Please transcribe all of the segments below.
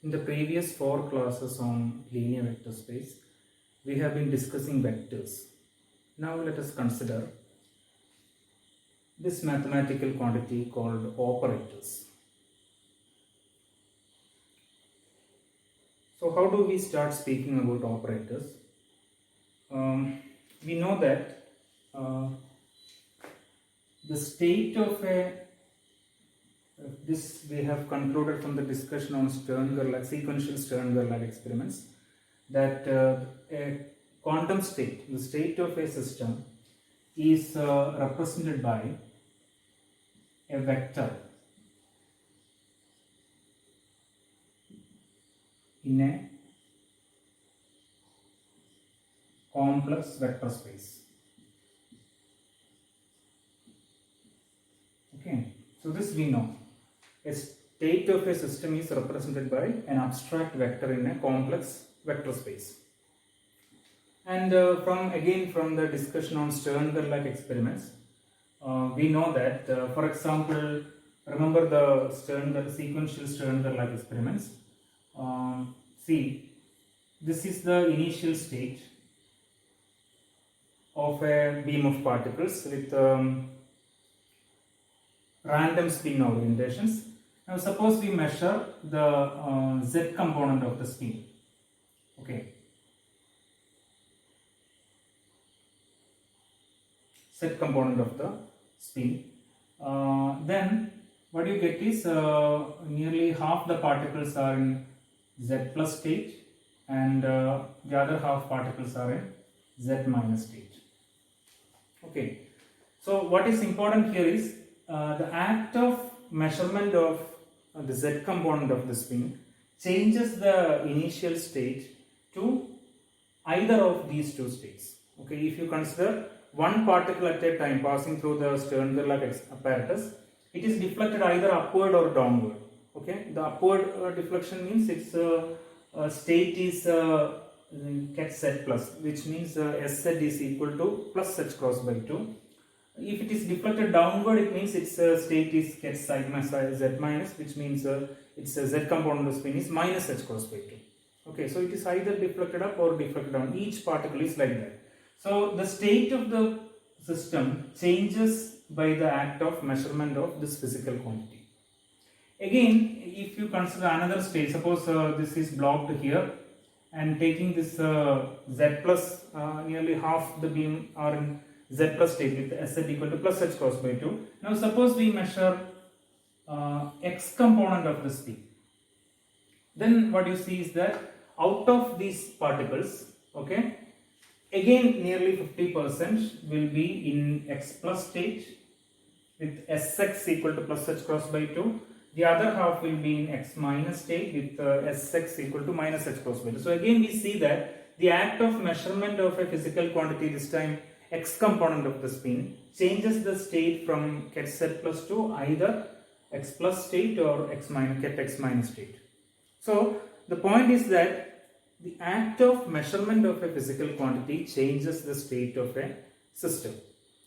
In the previous 4 classes on linear vector space, we have been discussing vectors. Now let us consider this mathematical quantity called operators. So how do we start speaking about operators? We know that the state of this we have concluded from the discussion on Stern-Gerlach, sequential Stern-Gerlach experiments, that a quantum state, the state of a system, is represented by a vector in a complex vector space. Okay, so this we know. A state of a system is represented by an abstract vector in a complex vector space. And from the discussion on Stern-Gerlach experiments, we know that, for example, remember the sequential Stern-Gerlach experiments. See, this is the initial state of a beam of particles with random spin orientations. Now suppose we measure the z component of the spin. Okay. Z component of the spin. Then what you get is nearly half the particles are in z plus state and the other half particles are in z minus state. Okay. So what is important here is the act of measurement of the z component of the spin changes the initial state to either of these two states. Okay, if you consider one particle at a time passing through the Stern-Gerlach apparatus, it is deflected either upward or downward. Okay, the upward deflection means its state is ket z plus, which means sz is equal to plus h cross by 2. If it is deflected downward, it means its state is ket sigma z minus, which means its z component of spin is minus h cross by 2. Okay, so it is either deflected up or deflected down. Each particle is like that. So the state of the system changes by the act of measurement of this physical quantity. Again, if you consider another state, suppose this is blocked here, and taking this z plus, nearly half the beam are in z plus state with sz equal to plus h cross by 2. Now suppose we measure x component of the spin. Then what you see is that out of these particles, okay, again nearly 50% will be in x plus state with sx equal to plus h cross by 2. The other half will be in x minus state with sx equal to minus h cross by 2. So again we see that the act of measurement of a physical quantity, this time x component of the spin, changes the state from ket z plus to either x plus state or ket x minus state. So the point is that the act of measurement of a physical quantity changes the state of a system.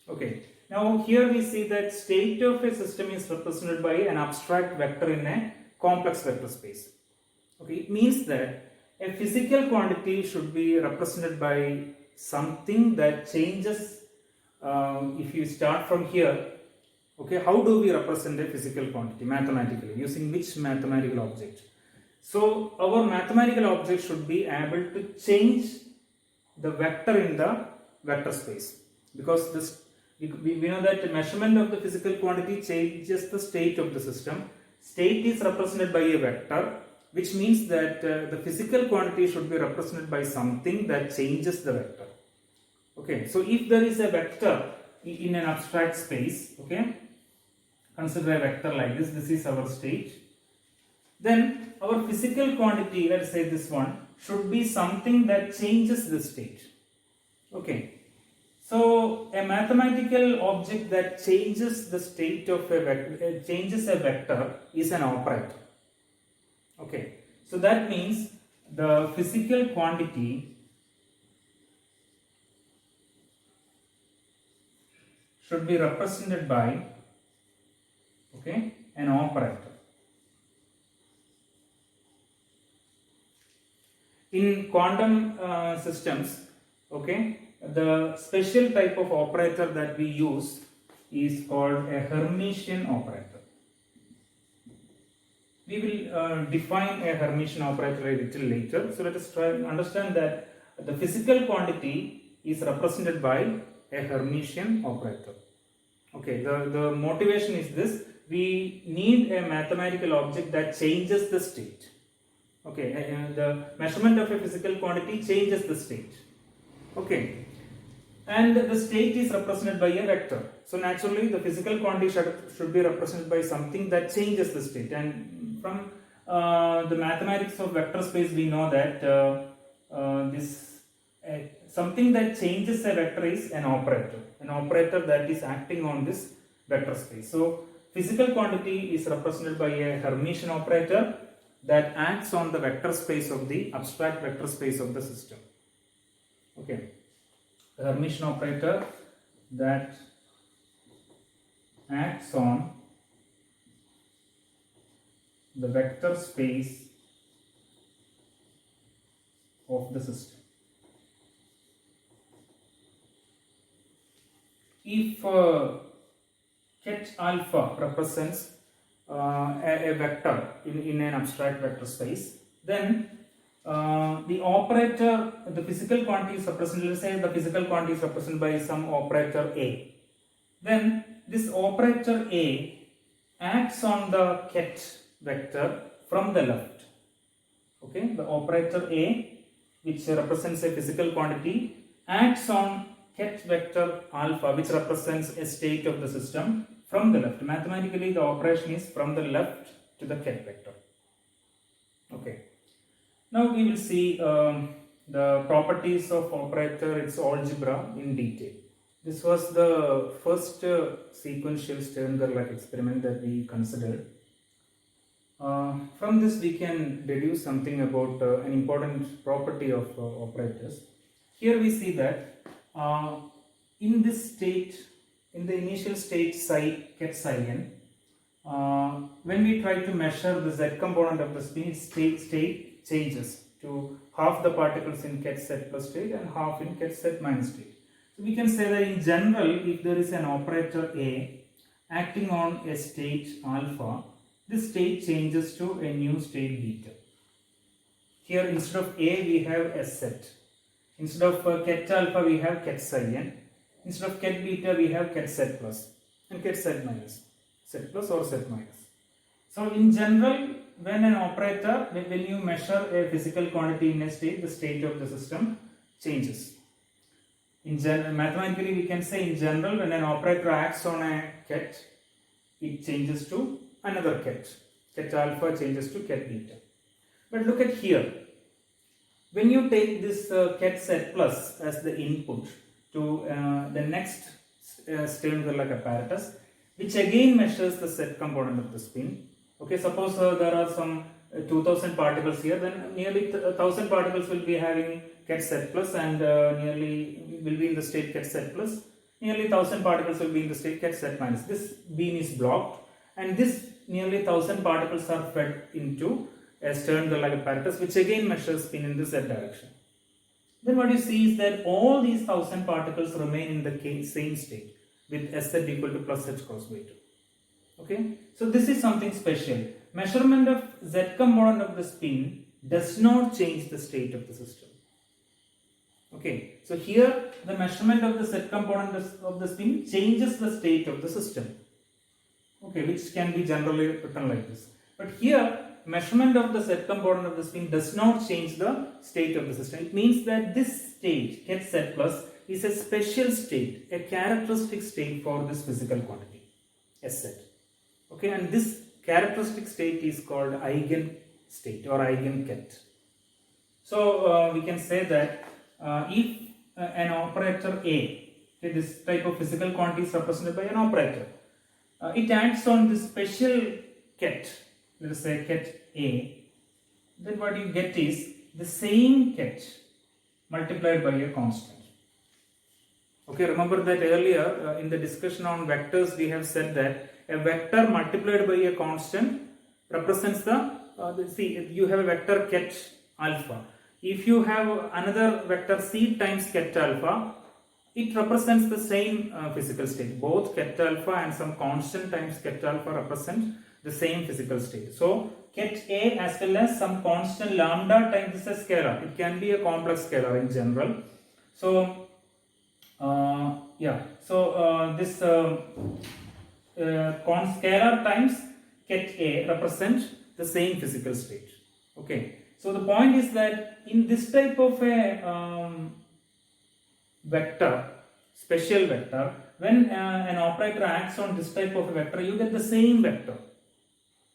Okay. Now here we see that state of a system is represented by an abstract vector in a complex vector space. Okay. It means that a physical quantity should be represented by something that changes. If you start from here, okay, how do we represent a physical quantity mathematically? Using which mathematical object? So our mathematical object should be able to change the vector in the vector space, because this we know that the measurement of the physical quantity changes the state of the system. State is represented by a vector, which means that the physical quantity should be represented by something that changes the vector. Okay, so if there is a vector in an abstract space, okay, consider a vector like this. This is our state. Then our physical quantity, let's say this one, should be something that changes the state. Okay. So a mathematical object that changes the state of a vector, changes a vector, is an operator. Okay. So that means the physical quantity should be represented by, okay, an operator. quantum systems, okay, the special type of operator that we use is called a Hermitian operator. We will define a Hermitian operator a little later. So let us try and understand that the physical quantity is represented by a Hermitian operator. Okay, the motivation is this: we need a mathematical object that changes the state. Okay, the measurement of a physical quantity changes the state. Okay, and the state is represented by a vector. So naturally, the physical quantity should be represented by something that changes the state. And from the mathematics of vector space, we know that something that changes a vector is an operator that is acting on this vector space. So physical quantity is represented by a Hermitian operator that acts on the vector space of the abstract vector space of the system. Okay, the Hermitian operator that acts on the vector space of the system. If ket alpha represents a vector in an abstract vector space, then the operator, the physical quantity is represented, let's say the physical quantity is represented by some operator A. Then this operator A acts on the ket vector from the left. Okay, the operator A, which represents a physical quantity, acts on ket vector alpha, which represents a state of the system, from the left. Mathematically, the operation is from the left to the ket vector. Okay. Now we will see the properties of operator, its algebra in detail. This was the first sequential Stern-Gerlach experiment that we considered. From this we can deduce something about an important property of operators. Here we see that in this state, in the initial state psi ket psi n, when we try to measure the z component of the spin, state changes to half the particles in ket z plus state and half in ket z minus state. So we can say that in general, if there is an operator A acting on a state alpha, this state changes to a new state beta. Here instead of A we have S set. Instead of ket alpha we have ket psi n. Instead of ket beta we have ket z plus and ket z minus. Z plus or z minus. So in general, when an operator, when you measure a physical quantity in a state, the state of the system changes. In general, mathematically we can say in general, when an operator acts on a ket, it changes to another ket. Ket alpha changes to ket beta. But look at here. When you take this ket z plus as the input to the next Stern-Gerlach apparatus, which again measures the z component of the spin. Okay, suppose there are some 2000 particles here, then nearly 1000 particles will be having ket z plus and nearly will be in the state ket z plus. Nearly 1000 particles will be in the state ket z minus. This beam is blocked and this nearly 1000 particles are fed into a Stern-Gerlach apparatus, which again measures spin in the z direction. Then what you see is that all these 1000 particles remain in the same state with Sz equal to plus h cross by 2. Okay, so this is something special. Measurement of z component of the spin does not change the state of the system. Okay, so here the measurement of the z component of the spin changes the state of the system. Okay, which can be generally written like this. But here measurement of the z component of the spin does not change the state of the system. It means that this state, ket z plus, is a special state, a characteristic state for this physical quantity, Sz. Okay, and this characteristic state is called eigen state or eigen ket. So we can say that if an operator A, okay, this type of physical quantity is represented by an operator, it acts on this special ket, let us say ket A, then what you get is the same ket multiplied by a constant. Okay, remember that earlier in the discussion on vectors we have said that a vector multiplied by a constant represents see, you have a vector ket alpha. if you have another vector c times ket alpha, it represents the same physical state. Both ket alpha and some constant times ket alpha represent the same physical state. So ket A as well as some constant lambda times this is a scalar. It can be a complex scalar in general. So this scalar times ket A represent the same physical state. Okay. So the point is that in this type of a vector, special vector, when an operator acts on this type of a vector, you get the same vector.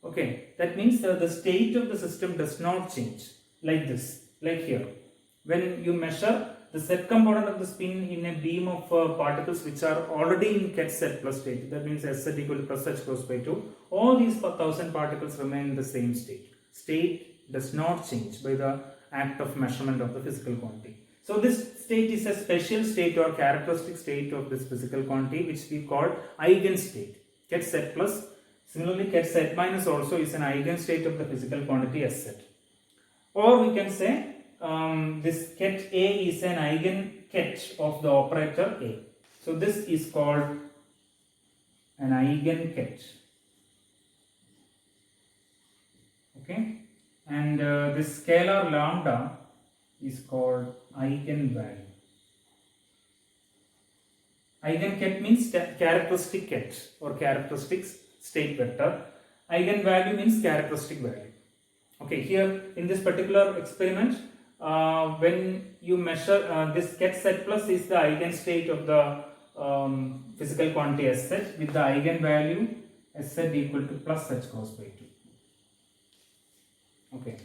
Okay, that means the state of the system does not change like this, like here. When you measure the z component of the spin in a beam of particles which are already in ket z plus state, that means sz equal to plus h cross by 2, all these 1000 particles remain in the same state. State does not change by the act of measurement of the physical quantity. So this state is a special state or characteristic state of this physical quantity which we call eigenstate. Ket z plus, similarly ket z minus also is an eigenstate of the physical quantity Sz. Or we can say this ket A is an eigenket of the operator A. So this is called an eigenket. Okay, and this scalar lambda is called eigenvalue. Eigenket means characteristic ket or characteristic state vector. Eigenvalue means characteristic value. Okay, here in this particular experiment, when you measure this ket z plus is the eigenstate of the physical quantity Sz with the eigenvalue Sz equal to plus h cross by 2. Okay,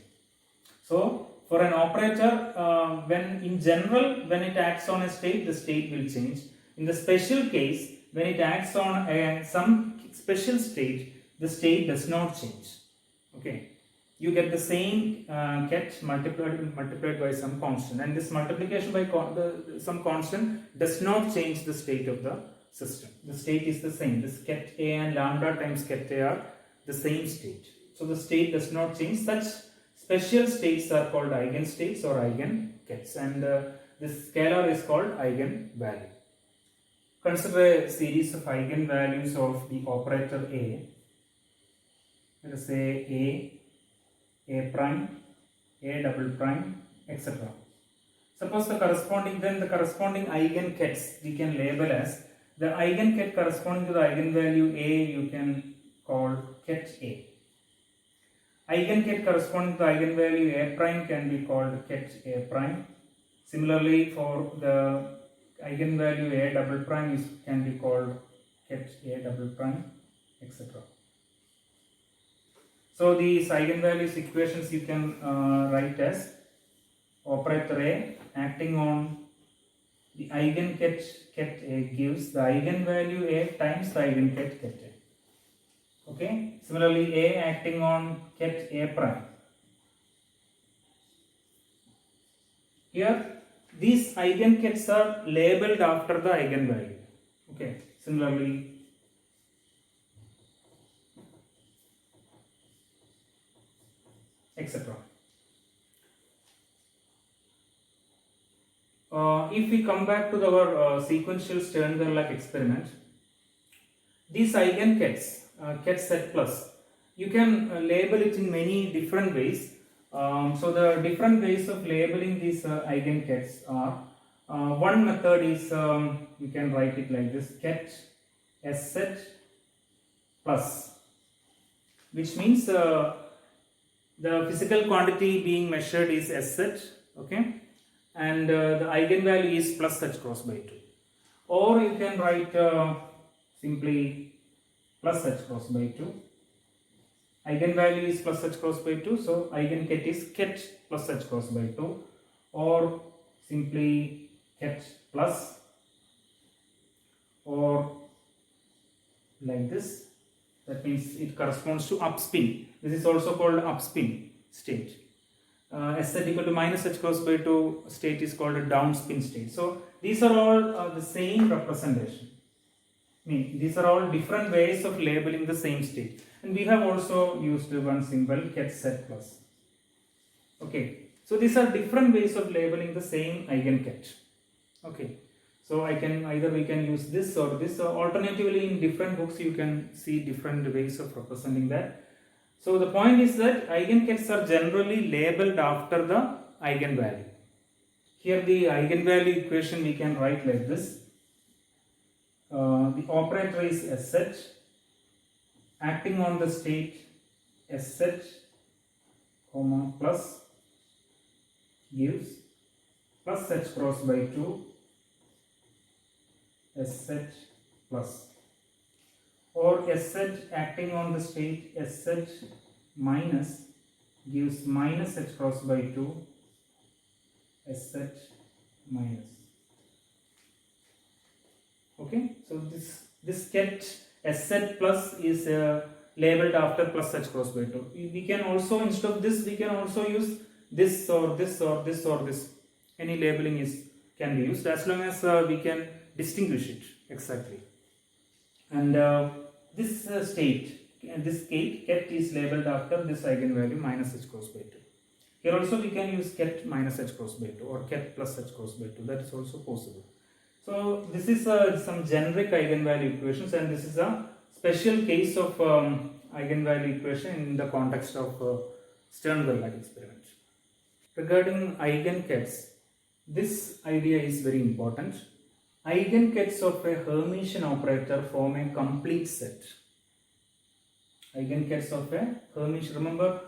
so for an operator, when in general when it acts on a state, the state will change. In the special case, when it acts on some special state, the state does not change. Okay, you get the same ket multiplied by some constant, and this multiplication by some constant does not change the state of the system. The state is the same. This ket A and lambda times ket A are the same state. So the state does not change. Such special states are called eigenstates or eigenkets, and this scalar is called eigenvalue. Consider a series of eigenvalues of the operator A. Let us say A prime, A double prime, etc. Suppose the corresponding eigenkets we can label as the eigenket corresponding to the eigenvalue A you can call ket A. Eigenket corresponding to the eigenvalue A prime can be called ket A prime. Similarly, for the eigenvalue A double prime can be called ket A double prime, etc. So these eigenvalues equations you can write as operator A acting on the eigenket ket A gives the eigenvalue A times the eigenket ket A. Okay. Similarly, A acting on ket A prime. Here, these eigenkets are labeled after the eigenvalue. Okay. Similarly, etc. If we come back to our sequential Stern-Gerlach experiment, these eigenkets, ket z plus, you can label it in many different ways. So the different ways of labeling these eigenkets are, one method is you can write it like this, ket Sz plus, which means the physical quantity being measured is Sz, okay, and the eigenvalue is plus h cross by 2. Or you can write simply plus h cross by 2. Eigenvalue is plus h cross by 2, so eigenket is ket plus h cross by 2, or simply ket plus, or like this. That means it corresponds to upspin. This is also called upspin state. Sz equal to minus h cross by 2 state is called a downspin state. So these are all the same representation. These are all different ways of labeling the same state. And we have also used one symbol ket z plus. Okay. So these are different ways of labeling the same eigenket. Okay, so we can use this or this, or alternatively in different books you can see different ways of representing that. So the point is that eigenkets are generally labeled after the eigenvalue. Here the eigenvalue equation we can write like this. The operator is Sh, acting on the state Sh, plus gives plus H cross by 2 Sh plus, or Sh acting on the state Sh minus gives minus H cross by 2 Sh minus. Okay, so this ket Sh plus is labeled after plus H cross by 2. We can also, instead of this, we can also use this or this or this or this. Any labeling can be used as long as we can distinguish it exactly. And this this ket is labeled after this eigenvalue minus H cross by 2. Here also we can use ket minus H cross by 2 or ket plus H cross by 2. That is also possible. So this is some generic eigenvalue equations, and this is a special case of eigenvalue equation in the context of Stern-Gerlach experiment. Regarding eigenkets, this idea is very important. Eigenkets of a Hermitian operator form a complete set. Eigenkets of a Hermitian, remember,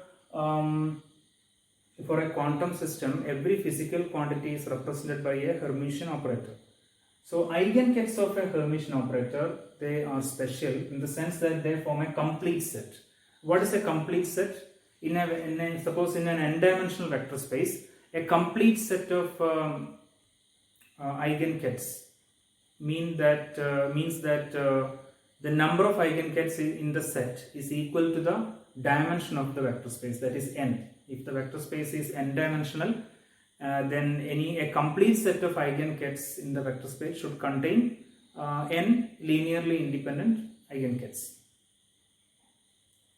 for a quantum system, every physical quantity is represented by a Hermitian operator. So eigenkets of a Hermitian operator, they are special in the sense that they form a complete set. What is a complete set? Suppose in an n-dimensional vector space, a complete set of eigenkets means that the number of eigenkets in the set is equal to the dimension of the vector space, that is n. If the vector space is n-dimensional, then a complete set of eigenkets in the vector space should contain n linearly independent eigenkets.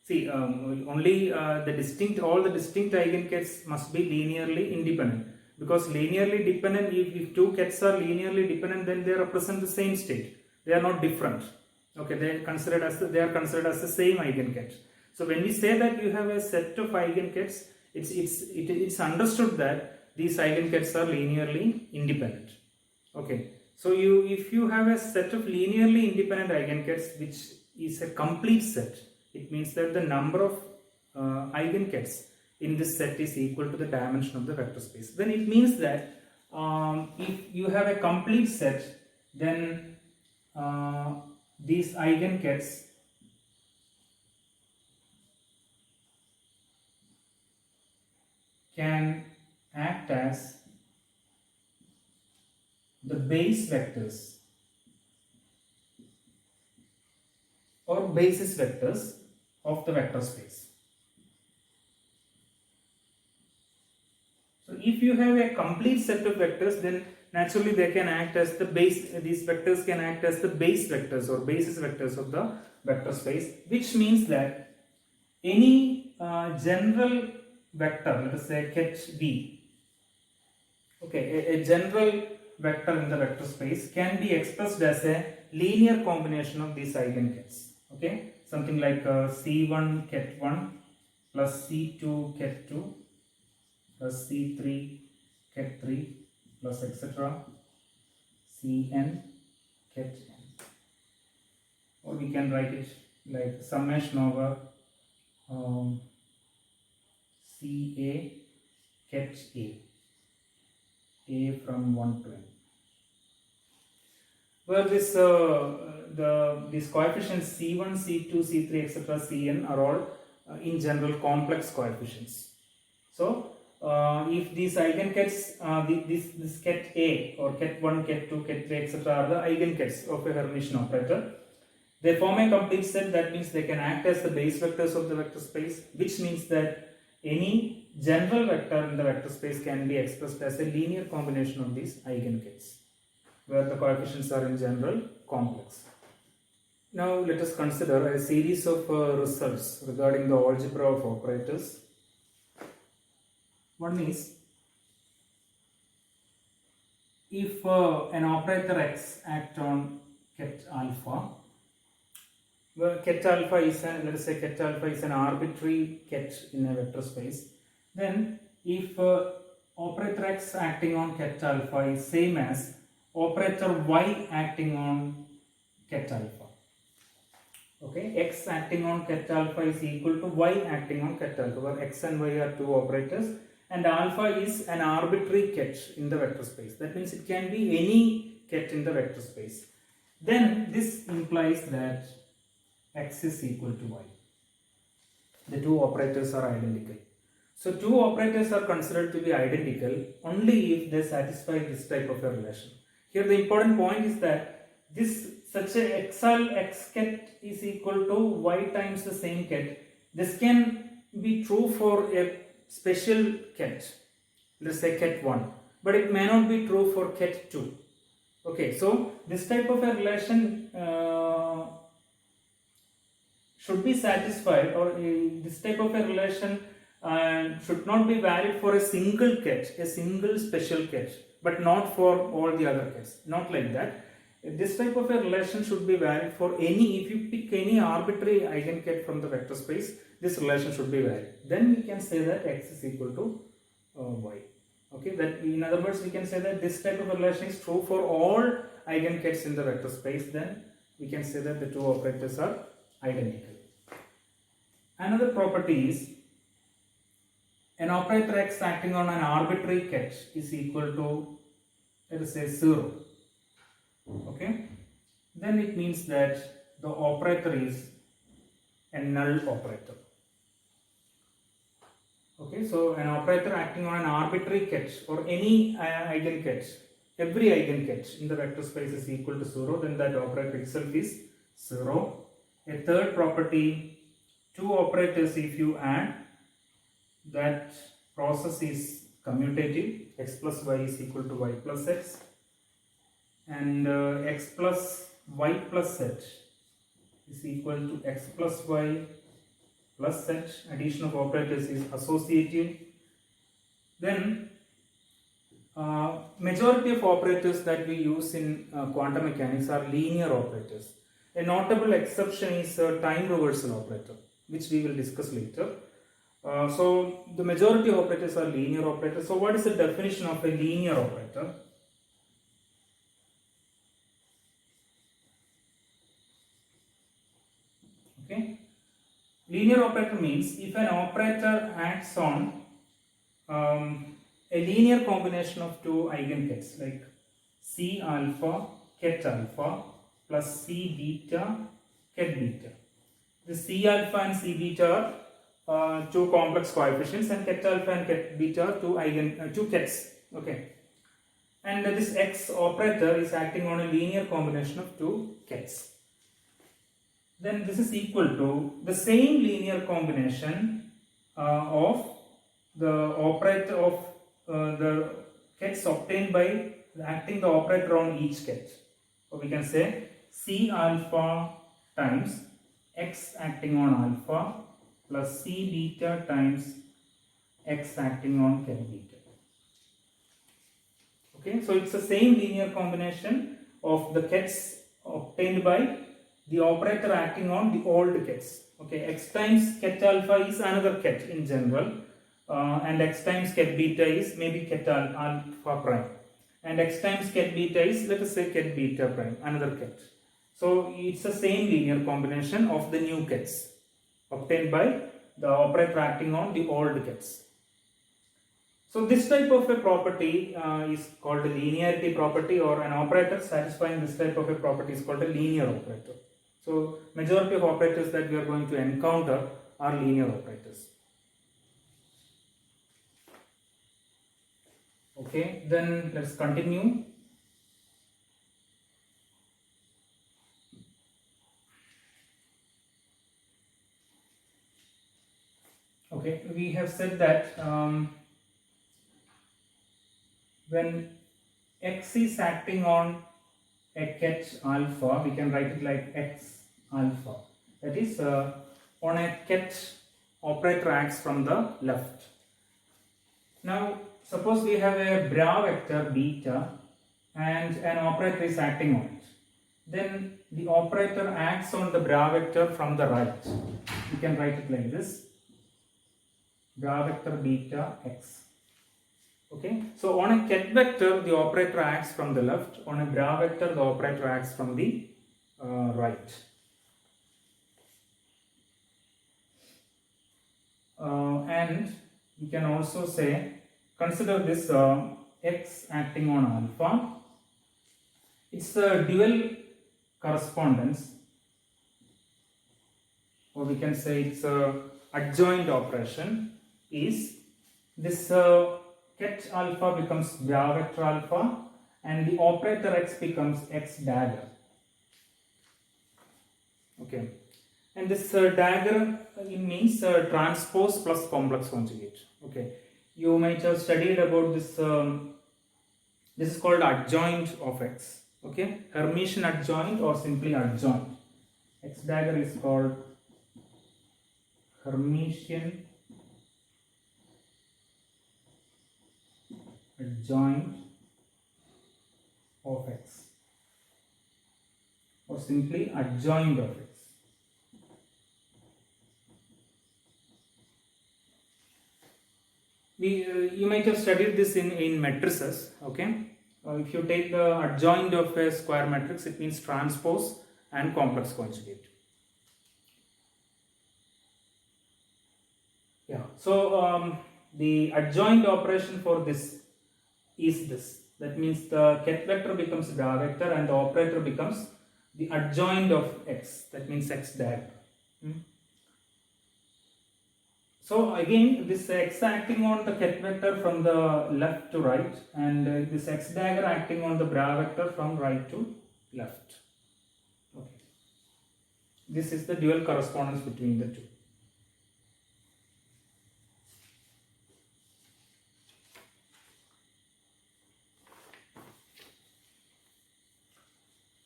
See, only all the distinct eigenkets must be linearly independent, because linearly dependent, if two kets are linearly dependent, then they represent the same state. They are not different. Okay, they are considered as the same eigenket. So when we say that you have a set of eigenkets, it's understood that these eigenkets are linearly independent. Okay, so if you have a set of linearly independent eigenkets which is a complete set, it means that the number of eigenkets in this set is equal to the dimension of the vector space. Then it means that if you have a complete set, then these eigenkets can act as the base vectors or basis vectors of the vector space. So if you have a complete set of vectors, then naturally they can act as the base, these vectors can act as the base vectors or basis vectors of the vector space, which means that any general vector, let us say ket V, okay, a general vector in the vector space can be expressed as a linear combination of these eigenkets. Okay, something like C1 ket 1 plus C2 ket 2 plus C3 ket 3 plus etc. Cn ket n. Or we can write it like summation over Ca ket A from 1 to n, where these coefficients C1, C2, C3, etc., Cn are all in general complex coefficients. So if these eigenkets, this ket A or ket 1, ket 2, ket 3, etc., are the eigenkets of a Hermitian operator, they form a complete set. That means they can act as the base vectors of the vector space, which means that any general vector in the vector space can be expressed as a linear combination of these eigenkets, where the coefficients are in general complex. Now let us consider a series of results regarding the algebra of operators. One is if an operator x act on ket alpha, well, ket alpha is let us say ket alpha is an arbitrary ket in a vector space, then if operator x acting on ket alpha is same as operator y acting on ket alpha. Okay, x acting on ket alpha is equal to y acting on ket alpha, where x and y are two operators and alpha is an arbitrary ket in the vector space. That means it can be any ket in the vector space. Then this implies that x is equal to y. The two operators are identical. So two operators are considered to be identical only if they satisfy this type of a relation. Here the important point is that this such a x ket is equal to y times the same ket. This can be true for a special ket, let's say ket 1, but it may not be true for ket 2. Okay, so this type of a relation should be satisfied, or this type of a relation should not be valid for a single ket, a single special ket, but not for all the other kets. Not like that. This type of a relation should be valid for any, if you pick any arbitrary eigenket from the vector space, this relation should be valid. Then we can say that x is equal to y. Okay, that in other words we can say that this type of a relation is true for all eigenkets in the vector space. Then we can say that the two operators are identical. Another property is an operator x acting on an arbitrary ket is equal to, let us say, 0. Okay, then it means that the operator is a null operator. Okay, so an operator acting on an arbitrary ket or any eigenket, every eigenket in the vector space is equal to 0, then that operator itself is 0. A third property, two operators if you add, that process is commutative, x plus y is equal to y plus x, and x plus y plus z is equal to x plus y plus z. Addition of operators is associative. Then majority of operators that we use in quantum mechanics are linear operators. A notable exception is time reversal operator, which we will discuss later. So the majority of operators are linear operators. So what is the definition of a linear operator? Okay, linear operator means if an operator acts on a linear combination of two eigenkets like C alpha ket alpha plus C beta ket beta. The C alpha and C beta are two complex coefficients, and ket alpha and ket beta are two kets. Okay, and this X operator is acting on a linear combination of two kets. Then this is equal to the same linear combination of the operator of the kets obtained by acting the operator on each ket. So we can say C alpha times X acting on alpha plus C beta times X acting on ket beta. Okay, so it's the same linear combination of the kets obtained by the operator acting on the old kets. Okay, x times ket alpha is another ket in general, and x times ket beta is maybe ket alpha prime, and x times ket beta is, let us say, ket beta prime, another ket. So it's the same linear combination of the new kets obtained by the operator acting on the old kets. So this type of a property is called a linearity property, or an operator satisfying this type of a property is called a linear operator. So majority of operators that we are going to encounter are linear operators. Okay, then let's continue. Okay, we have said that when X is acting on a ket alpha, we can write it like X alpha. That is, on a ket, operator acts from the left. Now, suppose we have a bra vector beta and an operator is acting on it, then the operator acts on the bra vector from the right. You can write it like this: bra vector beta x. Okay, so on a ket vector the operator acts from the left, on a bra vector the operator acts from the right. And we can also say, consider this x acting on alpha. It's a dual correspondence, or we can say it's a adjoint operation. Is this ket alpha becomes bra vector alpha, and the operator x becomes x dagger. Okay, and this dagger it means transpose plus complex conjugate. Okay, you might have studied about this. This is called adjoint of x. Okay, Hermitian adjoint or simply adjoint. X dagger is called Hermitian adjoint of x, or simply adjoint of x. You might have studied this in matrices. Okay, if you take the adjoint of a square matrix, it means transpose and complex conjugate. Yeah, so the adjoint operation for this is this. That means the ket vector becomes bra vector and the operator becomes the adjoint of x. That means x dagger. So again, this x acting on the ket vector from the left to right, and this x dagger acting on the bra vector from right to left. Okay. This is the dual correspondence between the two.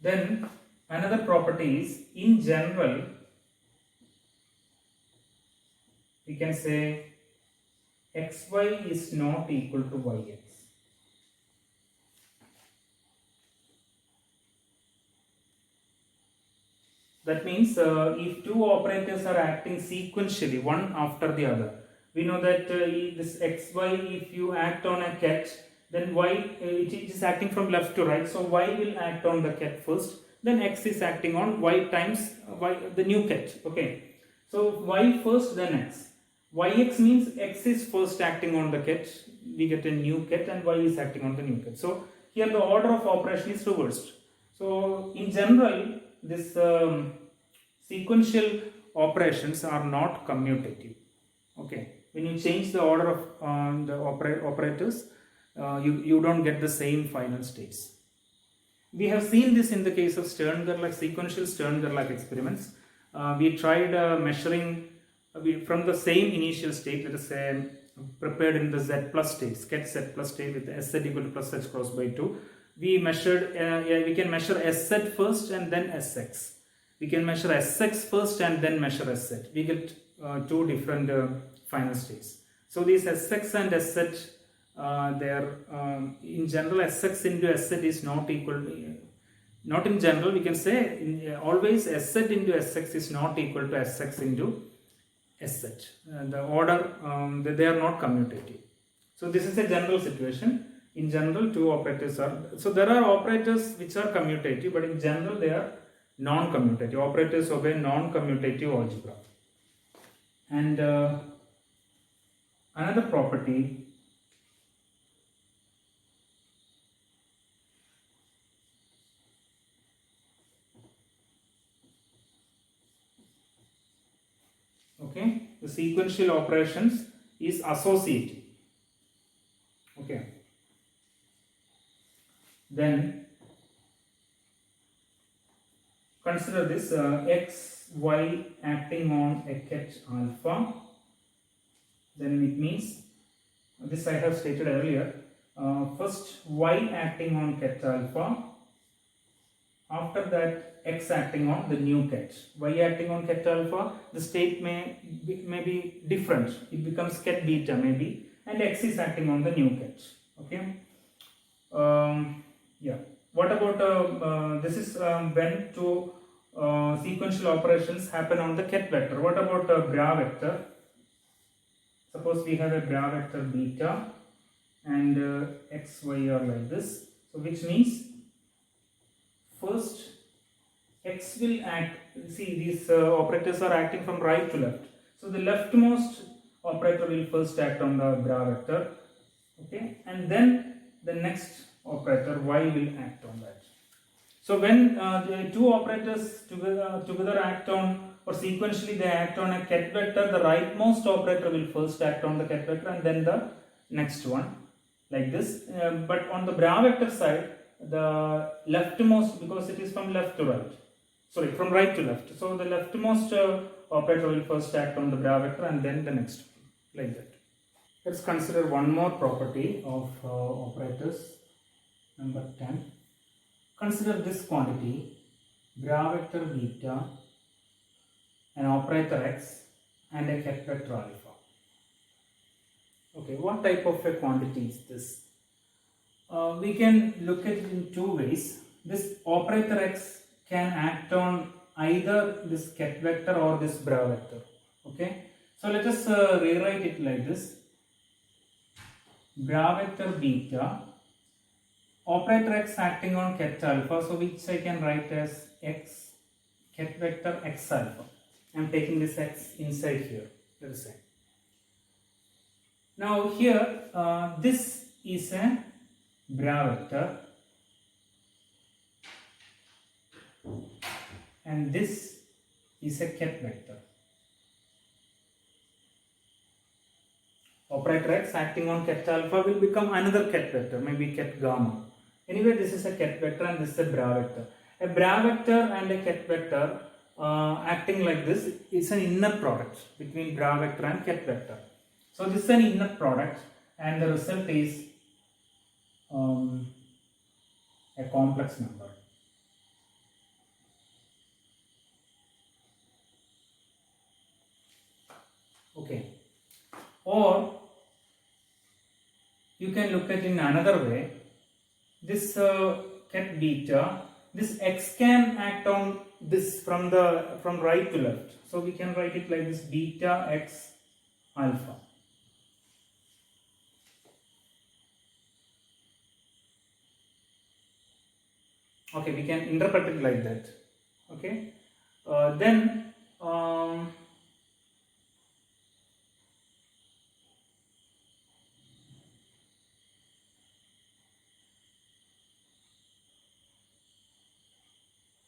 Then another property is, in general, we can say xy is not equal to yx. That means if two operators are acting sequentially, one after the other, we know that this xy, if you act on a ket, then y it is acting from left to right, so y will act on the ket first, then x is acting on y times y, the new ket. Okay, so y first, then x. Yx means x is first acting on the ket, we get a new ket, and y is acting on the new ket. So here the order of operation is reversed. So in general, this sequential operations are not commutative. Okay, when you change the order of the operators, you don't get the same final states. We have seen this in the case of Stern-Gerlach, sequential Stern-Gerlach experiments. We tried measuring from the same initial state, let us say prepared in the z plus state, ket z plus state with sz equal to plus h cross by 2. We measured, we can measure sz first and then sx. We can measure sx first and then measure sz. We get two different final states. So these sx and sz, they are in general sx into sz is not equal to, not in general, we can say always sz into sx is not equal to sx into sz. The order, they are not commutative. So this is a general situation. In general, two operators are, so there are operators which are commutative, but in general they are non-commutative. Operators obey non-commutative algebra. And another property okay, the sequential operations is associative. Okay, then consider this x, y acting on a ket alpha. Then it means, this I have stated earlier, first y acting on ket alpha, after that x acting on the new ket. Y acting on ket alpha, the state may be different, it becomes ket beta maybe, and x is acting on the new ket. Okay, Yeah. What about this is when two sequential operations happen on the ket vector. What about bra vector? Suppose we have a bra vector beta and x, y are like this. So which means first x will act. See, these operators are acting from right to left. So the leftmost operator will first act on the bra vector. Okay, and then the next operator y will act on that. So when the two operators together act on, or sequentially they act on a ket vector, the rightmost operator will first act on the ket vector and then the next one, like this. But on the bra vector side, the leftmost, because it is from left to right, sorry, from right to left. So the leftmost operator will first act on the bra vector and then the next one, like that. Let's consider one more property of operators, number 10. Consider this quantity, bra vector beta, an operator x, and a ket vector alpha. Okay, what type of a quantity is this? We can look at it in two ways. This operator x can act on either this ket vector or this bra vector. Okay, so let us rewrite it like this. Bra vector beta, operator x acting on ket alpha, so which I can write as x, ket vector x alpha. I am taking this x inside here, let us say. Now here, this is a bra vector and this is a ket vector. Operator x acting on ket alpha will become another ket vector, maybe ket gamma. Anyway, this is a ket vector and this is a bra vector. A bra vector and a ket vector acting like this is an inner product between bra vector and ket vector. So this is an inner product and the result is a complex number. Okay. Or you can look at it in another way. This ket beta, this x can act on this from right to left. So we can write it like this, beta x alpha. Okay, we can interpret it like that. Okay, then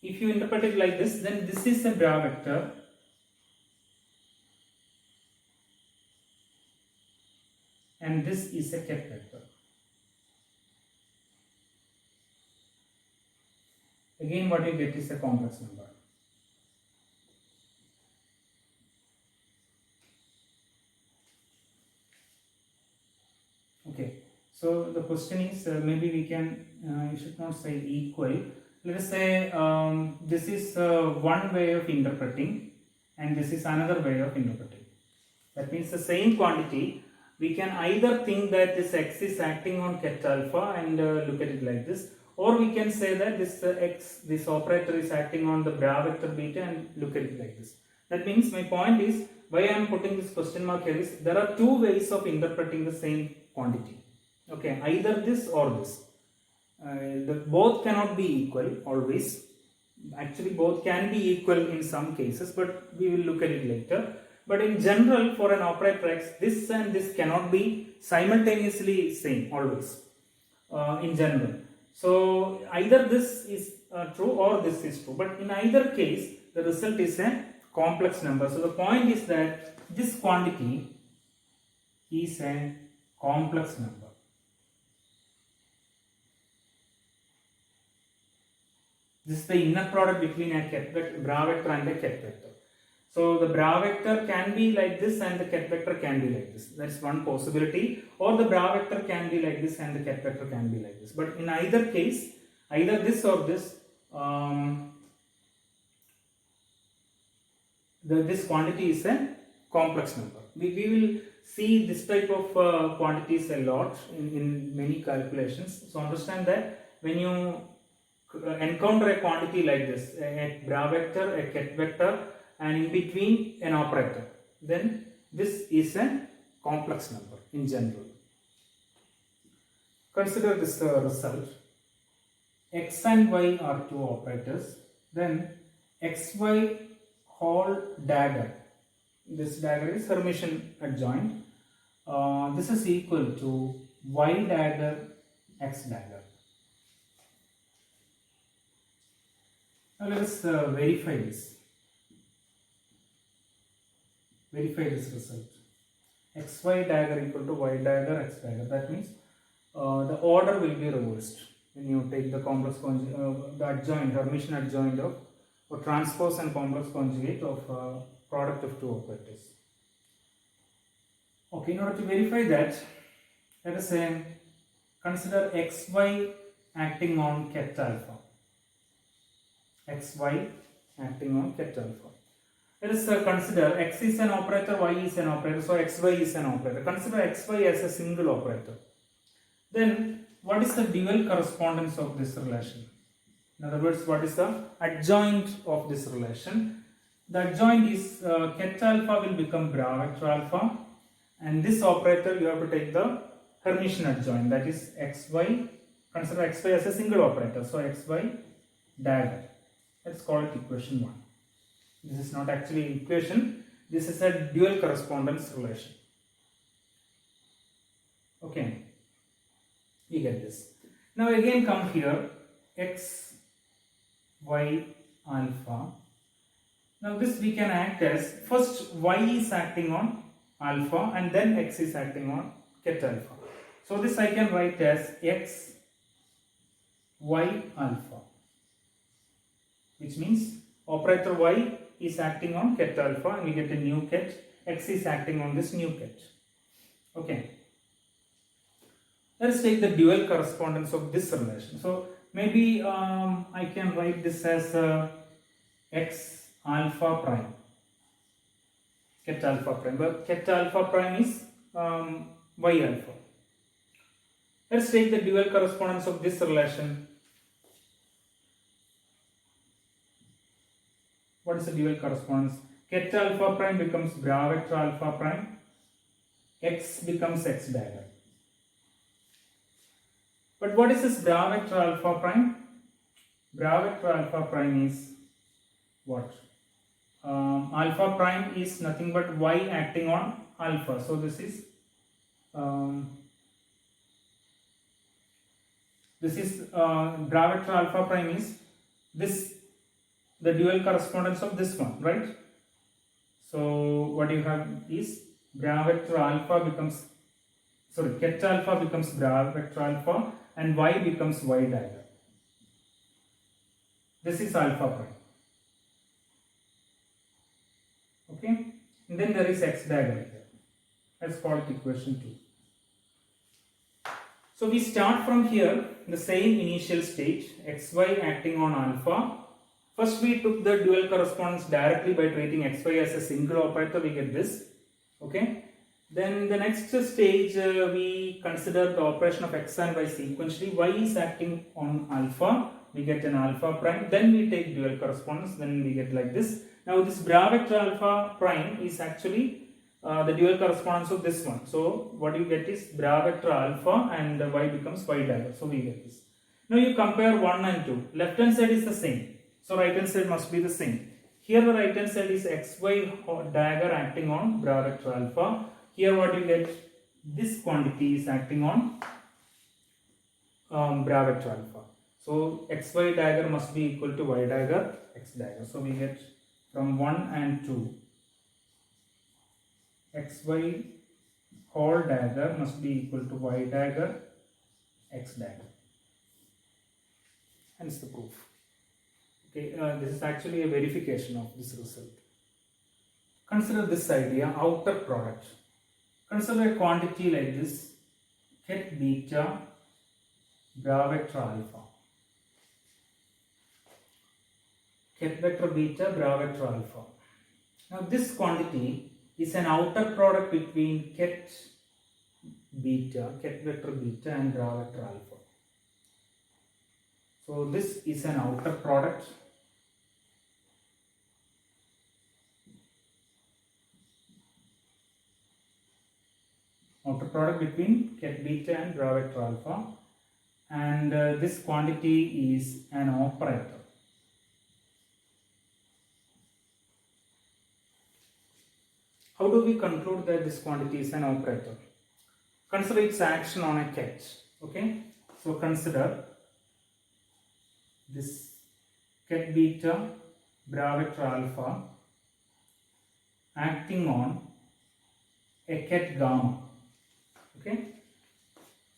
if you interpret it like this, then this is a bra vector and this is a ket vector. Again, what you get is a complex number. Okay, so the question is, maybe we can, you should not say equal. Let us say this is one way of interpreting and this is another way of interpreting. That means the same quantity, we can either think that this x is acting on ket alpha and look at it like this, or we can say that this x, this operator is acting on the bra vector beta and look at it like this. That means my point is, why I am putting this question mark here is, there are two ways of interpreting the same quantity. Okay, either this or this. Both cannot be equal always. Actually, both can be equal in some cases, but we will look at it later. But in general, for an operator x, this and this cannot be simultaneously same always, in general. So either this is true or this is true, but in either case the result is a complex number. So the point is that this quantity is a complex number. This is the inner product between a bra vector and a ket vector. So the bra vector can be like this and the ket vector can be like this. That's one possibility. Or the bra vector can be like this and the ket vector can be like this. But in either case, either this or this, this quantity is a complex number. We will see this type of quantities a lot in many calculations. So understand that when you encounter a quantity like this, a bra vector, a ket vector, and in between an operator, then this is a complex number in general. Consider this result. X and y are two operators. Then xy whole dagger. This dagger is Hermitian adjoint. This is equal to y dagger x dagger. Now let us verify this. Verify this result. Xy dagger equal to y dagger x dagger. That means the order will be reversed when you take the complex conjugate, the adjoint, Hermitian adjoint of, or transpose and complex conjugate of product of two operators. Okay, in order to verify that, let us say consider xy acting on ket alpha. Xy acting on ket alpha. Let us consider x is an operator, y is an operator, so xy is an operator. Consider xy as a single operator. Then what is the dual correspondence of this relation? In other words, what is the adjoint of this relation? The adjoint is ket alpha will become bra vector alpha, and this operator you have to take the Hermitian adjoint, that is xy. Consider xy as a single operator, so xy dagger. Let's call it equation 1. This is not actually equation, this is a dual correspondence relation. Okay, we get this. Now again come here, x, y alpha. Now this we can act as, first y is acting on alpha and then x is acting on ket alpha. So this I can write as x, y alpha, which means operator y is acting on ket alpha and we get a new ket, x is acting on this new ket. Okay. Let us take the dual correspondence of this relation. So maybe I can write this as x alpha prime, ket alpha prime, but ket alpha prime is y alpha. Let us take the dual correspondence of this relation. What is the dual correspondence? Ket alpha prime becomes bra vector alpha prime, x becomes x dagger. But what is this bra vector alpha prime? Bra vector alpha prime is what? Alpha prime is nothing but y acting on alpha. So this is bra vector alpha prime is this, the dual correspondence of this one, right? So what you have is bra vector alpha becomes, sorry, ket alpha becomes bra vector alpha and y becomes y dagger. This is alpha prime. Okay, and then there is x dagger here. Let's call it equation 2. So we start from here, the same initial stage, xy acting on alpha. First we took the dual correspondence directly by treating xy as a single operator, we get this. Okay. Then the next stage we consider the operation of x and y sequentially. Y is acting on alpha, we get an alpha prime. Then we take dual correspondence, then we get like this. Now this bra vector alpha prime is actually the dual correspondence of this one. So what you get is bra vector alpha and y becomes y dagger. So we get this. Now you compare 1 and 2. Left hand side is the same. So right hand side must be the same. Here the right hand side is xy dagger acting on bra vector alpha. Here what you get, this quantity is acting on bra vector alpha. So xy dagger must be equal to y dagger, x dagger. So we get from 1 and 2, xy whole dagger must be equal to y dagger, x dagger. Hence the proof. Okay, this is actually a verification of this result. Consider this idea, outer product. Consider a quantity like this, ket beta, bra vector alpha. Ket vector beta, bra vector alpha. Now this quantity is an outer product between ket beta, ket vector beta and bra vector alpha. So this is an outer product. Outer product between ket beta and bra vector alpha, and this quantity is an operator. How do we conclude that this quantity is an operator? Consider its action on a ket. Okay, so consider this ket beta bra vector alpha acting on a ket gamma. Okay,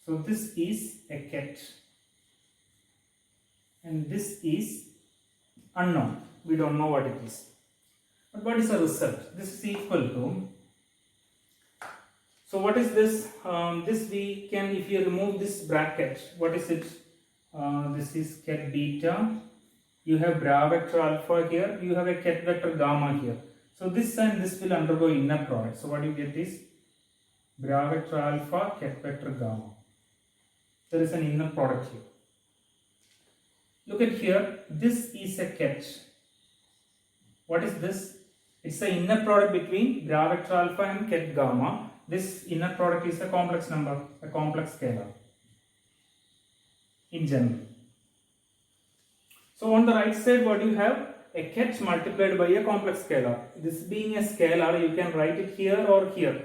so this is a ket and this is unknown. We don't know what it is. But what is the result? This is equal to, so what is this? This we can, if you remove this bracket, what is it? This is ket beta. You have bra vector alpha here. You have a ket vector gamma here. So this and this will undergo inner product. So what you get is bra vector alpha, ket vector gamma. There is an inner product here. Look at here. This is a ket. What is this? It's the inner product between bra vector alpha and ket gamma. This inner product is a complex number, a complex scalar in general. So on the right side, what you have? A ket multiplied by a complex scalar. This being a scalar, you can write it here or here.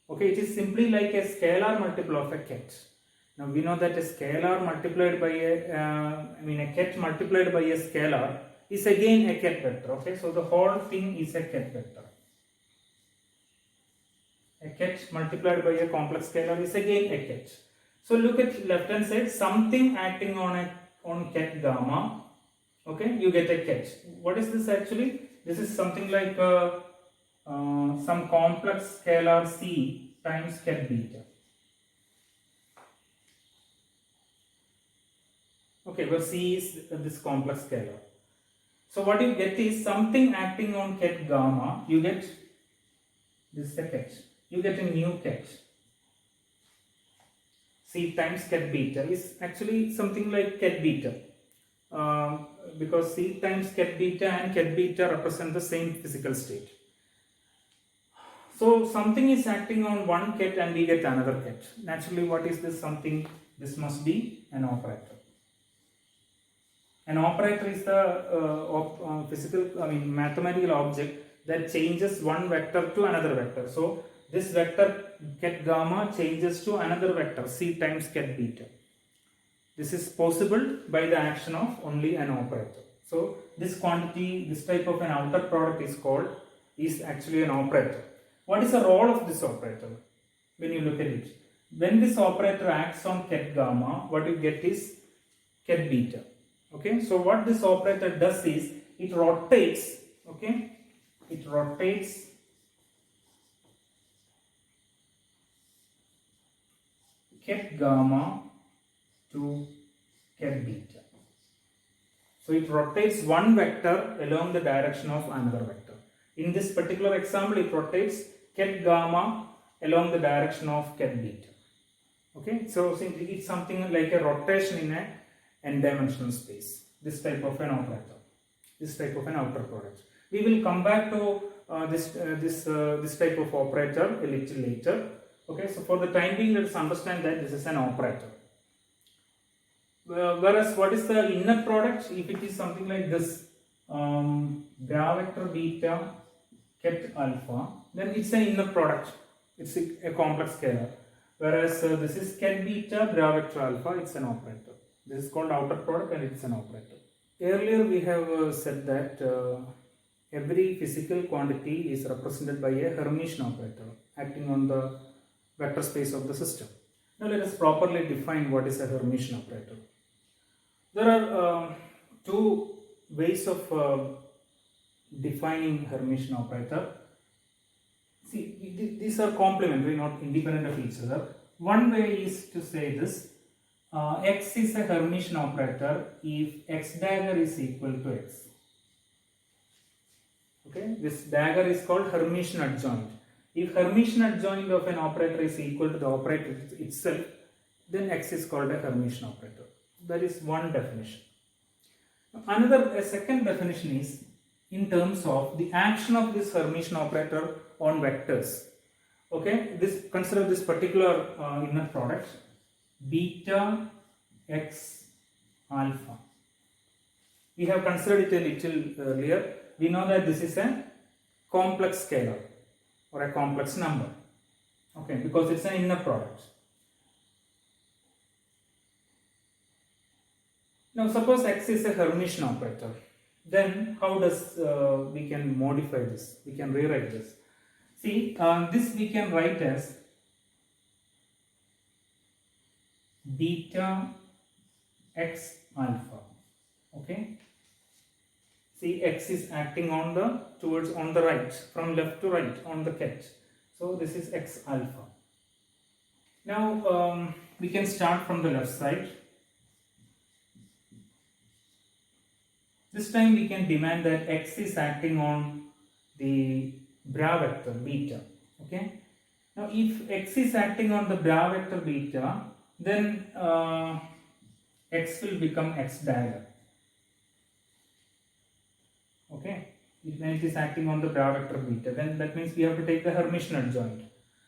Okay, it is simply like a scalar multiple of a ket. Now we know that a scalar multiplied by a ket multiplied by a scalar is again a ket vector. Okay, so the whole thing is a ket vector. A ket multiplied by a complex scalar is again a ket. So look at left hand side, something acting on ket gamma. Okay, you get a ket. What is this actually? This is something like some complex scalar C times ket beta. Okay, where C is this complex scalar. So what you get is something acting on ket gamma. You get this is a ket. You get a new ket. C times ket beta is actually something like ket beta. Because C times ket beta and ket beta represent the same physical state. So something is acting on one ket and we get another ket. Naturally, what is this something? This must be an operator. An operator is the mathematical object that changes one vector to another vector. So this vector ket gamma changes to another vector C times ket beta. This is possible by the action of only an operator. So this quantity, this type of an outer product is actually an operator. What is the role of this operator when you look at it? When this operator acts on ket gamma, what you get is ket beta. Okay, so what this operator does is it rotates. Okay, it rotates ket gamma to ket beta. So it rotates one vector along the direction of another vector. In this particular example, it rotates ket gamma along the direction of ket beta. Okay, so it's something like a rotation in a n-dimensional space. This type of an operator, this type of an outer product. We will come back to this type of operator a little later. Okay, so for the time being, let us understand that this is an operator. Whereas what is the inner product? If it is something like this, bra vector beta ket alpha, then it's an inner product. It's a complex scalar. Whereas this is ket beta bra vector alpha, it's an operator. This is called outer product and it's an operator. Earlier we have said that every physical quantity is represented by a Hermitian operator acting on the vector space of the system. Now let us properly define what is a Hermitian operator. There are two ways of defining Hermitian operator. See, these are complementary, not independent of each other. One way is to say this, X is a Hermitian operator if X dagger is equal to X. Okay, this dagger is called Hermitian adjoint. If Hermitian adjoint of an operator is equal to the operator itself, then X is called a Hermitian operator. That is one definition. A second definition is in terms of the action of this Hermitian operator on vectors. Okay, consider this particular inner product beta x alpha. We have considered it a little earlier. We know that this is a complex scalar or a complex number. Okay, because it's an inner product. Now suppose x is a Hermitian operator, then how does we can modify this, we can rewrite this. See, this we can write as beta x alpha. Okay, see, x is acting on the right, from left to right on the ket, so this is x alpha. Now we can start from the left side. This time we can demand that x is acting on the bra vector beta. Okay. Now if x is acting on the bra vector beta, then x will become x dagger. Okay. When it is acting on the bra vector beta, then that means we have to take the Hermitian adjoint.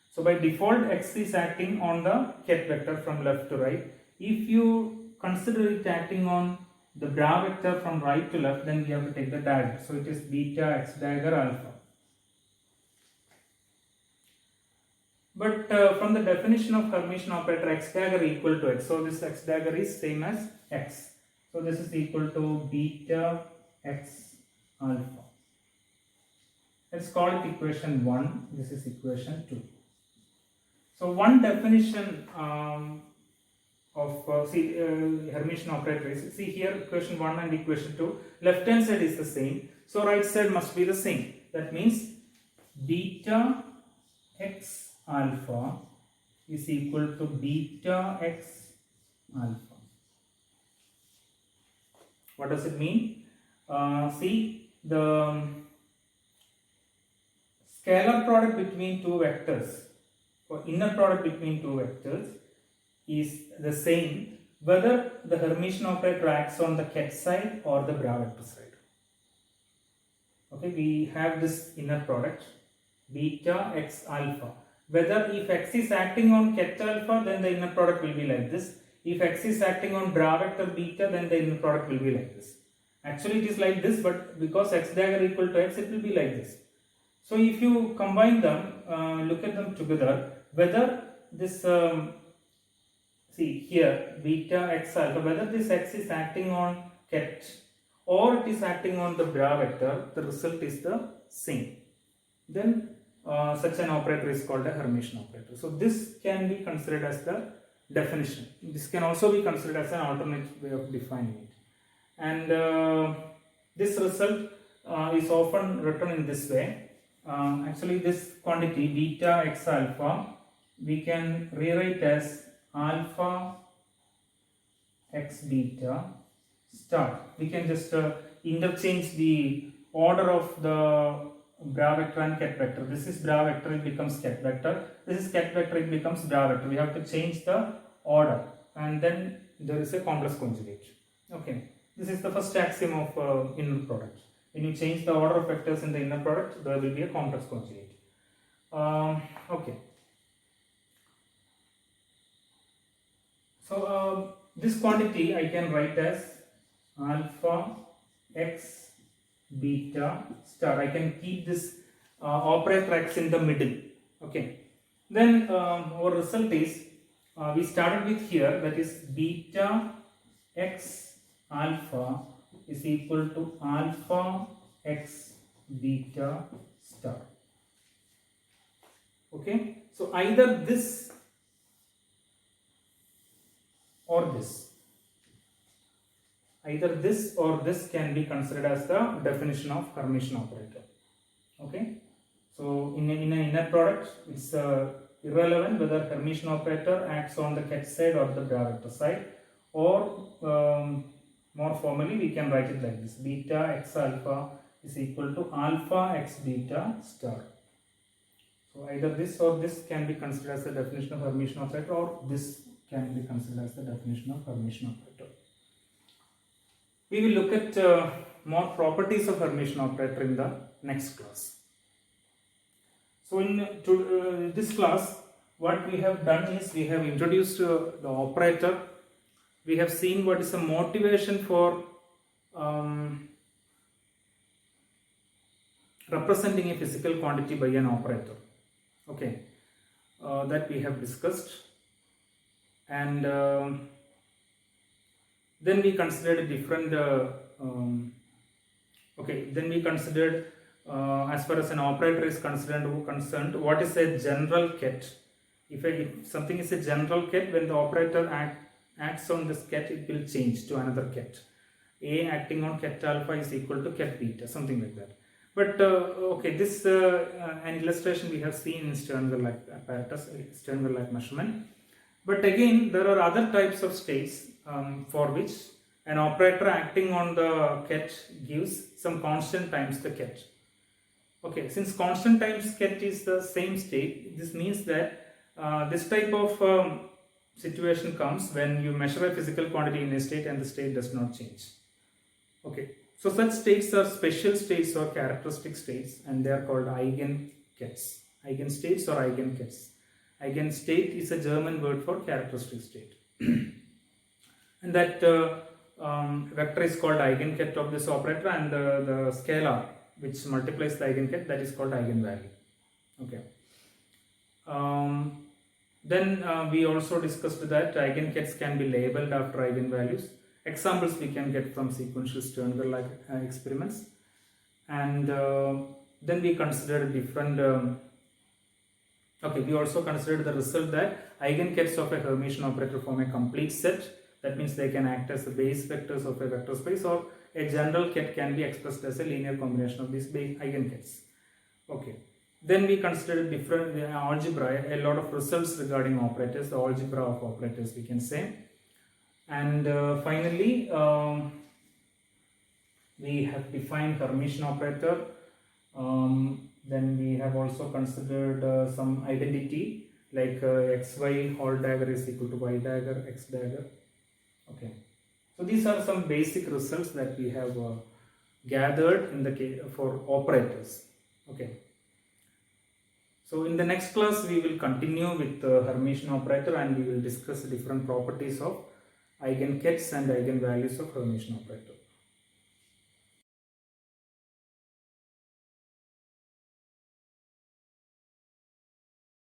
So by default x is acting on the ket vector from left to right. If you consider it acting on the bra vector from right to left, then we have to take the dagger. So it is beta x dagger alpha. But from the definition of Hermitian operator, x dagger equal to x. So this x dagger is same as x. So this is equal to beta x alpha. Let's call it equation 1. This is equation 2. So one definition of Hermitian operator is, see here, equation 1 and equation 2, left hand side is the same, so right side must be the same. That means beta x alpha is equal to beta x alpha. What does it mean? See, the scalar product between two vectors, or inner product between two vectors, is the same whether the Hermitian operator acts on the ket side or the bra vector side. Okay, we have this inner product beta x alpha. Whether if x is acting on ket alpha, then the inner product will be like this. If x is acting on bra vector beta, then the inner product will be like this. Actually it is like this, but because x dagger equal to x, it will be like this. So if you combine them, look at them together, whether this see here beta x alpha, whether this x is acting on ket or it is acting on the bra vector, the result is the same. Then such an operator is called a Hermitian operator. So this can be considered as the definition. This can also be considered as an alternate way of defining it. And this result is often written in this way. Actually this quantity beta x alpha we can rewrite as alpha x beta star. We can just interchange the order of the bra vector and ket vector. This is bra vector, it becomes ket vector. This is ket vector, it becomes bra vector. We have to change the order, and then there is a complex conjugate. Okay, this is the first axiom of inner product. When you change the order of vectors in the inner product, there will be a complex conjugate. Okay. So this quantity I can write as alpha x beta star. I can keep this operator x in the middle. Okay. Then our result is we started with here, that is beta x alpha is equal to alpha x beta star. Okay. So either this or this. Either this or this can be considered as the definition of Hermitian operator. Okay. So in an inner product, it's irrelevant whether Hermitian operator acts on the ket side or the bra vector side, or more formally we can write it like this: beta x alpha is equal to alpha x beta star. So either this or this can be considered as the definition of Hermitian operator, or this can be considered as the definition of Hermitian operator. We will look at more properties of Hermitian operator in the next class. So in this class, what we have done is we have introduced the operator. We have seen what is the motivation for representing a physical quantity by an operator. Okay, that we have discussed, and then we considered different. Then we considered as far as an operator is concerned, what is a general ket? If something is a general ket, when the operator acts on this ket, it will change to another ket. A acting on ket alpha is equal to ket beta, something like that. But this an illustration we have seen in Stern-Gerlach apparatus, Stern-Gerlach measurement. But again, there are other types of states for which an operator acting on the ket gives some constant times the ket. Okay, since constant times ket is the same state, this means that this type of situation comes when you measure a physical quantity in a state and the state does not change. Okay, so such states are special states or characteristic states, and they are called eigenkets. Eigenstates or eigenkets. Eigenstate is a German word for characteristic state. And that vector is called eigenket of this operator, and the scalar which multiplies the eigenket, that is called eigenvalue. Okay. Then we also discussed that eigenkets can be labeled after eigenvalues. Examples we can get from sequential Stern-Gerlach experiments. And then we considered different we also considered the result that eigenkets of a Hermitian operator form a complete set. That means they can act as the base vectors of a vector space, or a general ket can be expressed as a linear combination of these eigenkets. Okay. Then we considered different algebra, a lot of results regarding operators, the algebra of operators we can say. And finally, we have defined Hermitian operator. Then we have also considered some identity like xy whole dagger is equal to y dagger, x dagger. Okay, so these are some basic results that we have gathered in the case for operators. Okay, so in the next class we will continue with the Hermitian operator, and we will discuss different properties of eigenkets and eigenvalues of Hermitian operator.